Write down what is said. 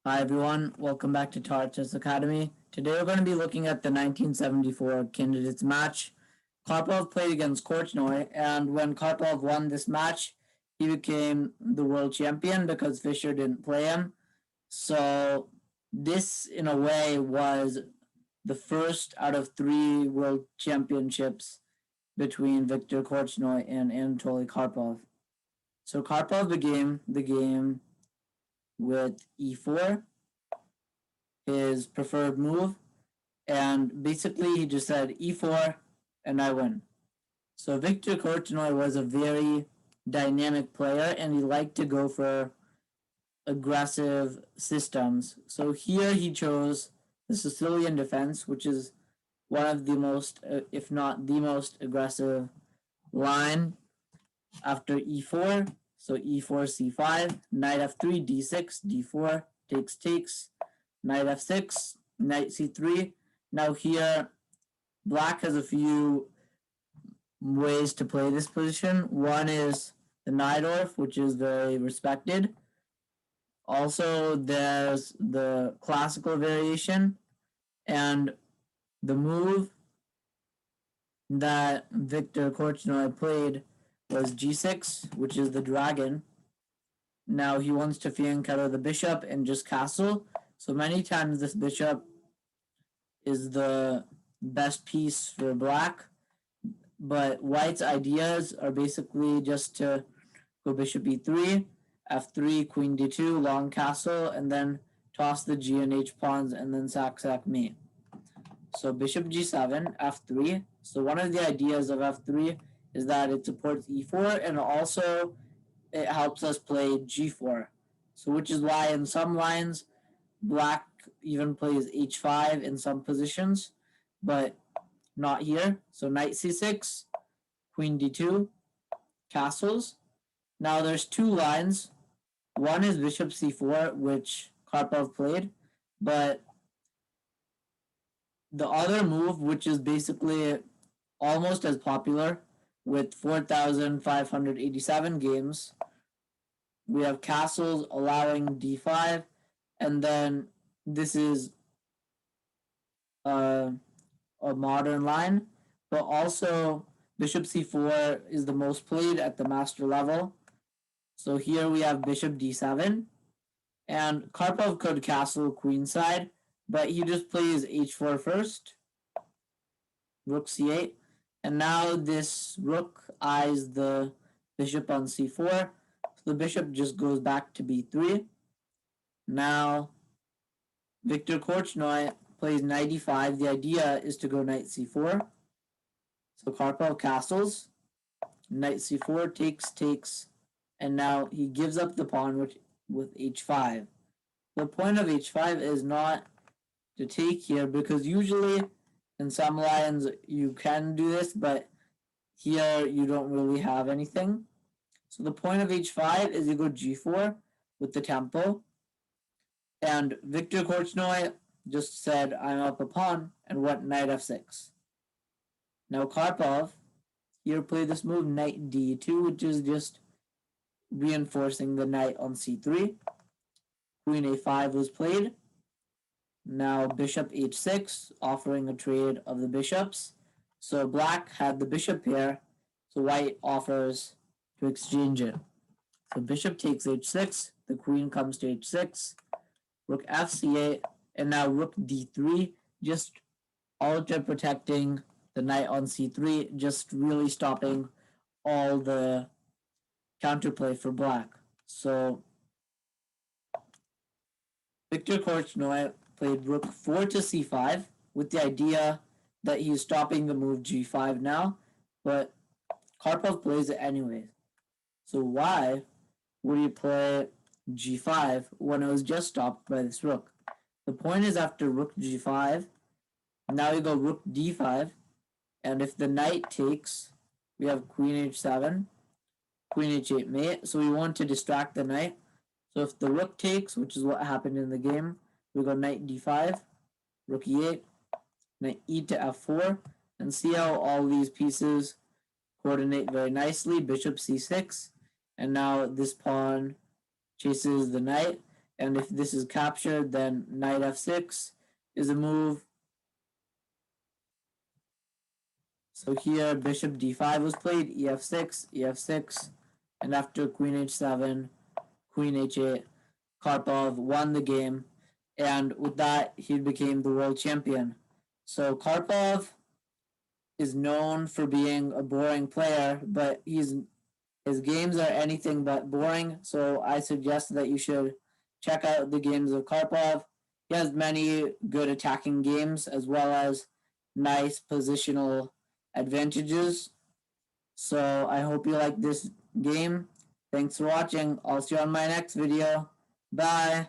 Hi everyone, welcome back to TaraChessAcademy. Today we're going to be looking at the 1974 candidates match. Karpov played against Korchnoi, and when Karpov won this match, he became the world champion because Fischer didn't play him. So this, in a way, was the first out of three world championships between Viktor Korchnoi and Anatoly Karpov. So Karpov began the game with e4, his preferred move, and basically he just said e4 and I win. So Viktor Korchnoi was a very dynamic player and he liked to go for aggressive systems. So here he chose the Sicilian defense, which is one of the most, if not the most aggressive line after e4. So e4, c5, knight f3, d6, d4, takes, knight f6, knight c3. Now here, black has a few ways to play this position. One is the Najdorf, which is very respected. Also, there's the classical variation, and the move that Viktor Korchnoi played was g6, which is the dragon. Now he wants to fianchetto the bishop and just castle. So many times this bishop is the best piece for black, but white's ideas are basically just to go bishop e3, f3, queen d2, long castle, and then toss the g and h pawns, and then sack mate. So bishop g7, f3. So one of the ideas of f3 is that it supports e4, and also it helps us play g4. So which is why in some lines, black even plays h5 in some positions, but not here. So knight c6, queen d2, castles. Now there's two lines. One is bishop c4, which Karpov played, but the other move, which is basically almost as popular with 4,587 games, we have castles allowing d5, and then this is a modern line, but also bishop c4 is the most played at the master level. So here we have bishop d7, and Karpov could castle queenside, but he just plays h4 first, rook c8, and now this rook eyes the bishop on c4, so the bishop just goes back to b3. Now Viktor Korchnoi plays knight e5. The idea is to go knight c4. So Karpov castles, knight c4, takes, and now he gives up the pawn with h5. The point of h5 is not to take here, because usually in some lines you can do this, but here you don't really have anything. So the point of h5 is you go g4 with the tempo, and Viktor Korchnoi just said, I'm up a pawn, and went knight f6. Now Karpov here played this move, knight d2, which is just reinforcing the knight on c3. Queen a5 was played. Now bishop h6, offering a trade of the bishops. So black had the bishop pair, so white offers to exchange it. So bishop takes h6, the queen comes to h6, rook f c8, and now rook d3, just alter protecting the knight on c3, just really stopping all the counterplay for black. So Viktor Korchnoi played rook 4 to c5 with the idea that he's stopping the move g5 now, but Karpov plays it anyways. So why would he play g5 when it was just stopped by this rook? The point is, after rook g5, now we go rook d5, and if the knight takes, we have queen h7, queen h8 mate, so we want to distract the knight. So if the rook takes, which is what happened in the game, we go knight d5, rook e8, knight e to f4, and see how all these pieces coordinate very nicely. Bishop c6, and now this pawn chases the knight, And if this is captured, then knight f6 is a move. So here bishop d5 was played, ef6, ef6, and after queen h7, queen h8, Karpov won the game, and with that he became the world champion. So Karpov is known for being a boring player, but his games are anything but boring. So I suggest that you should check out the games of Karpov. He has many good attacking games as well as nice positional advantages. So I hope you like this game. Thanks for watching. I'll see you on my next video. Bye.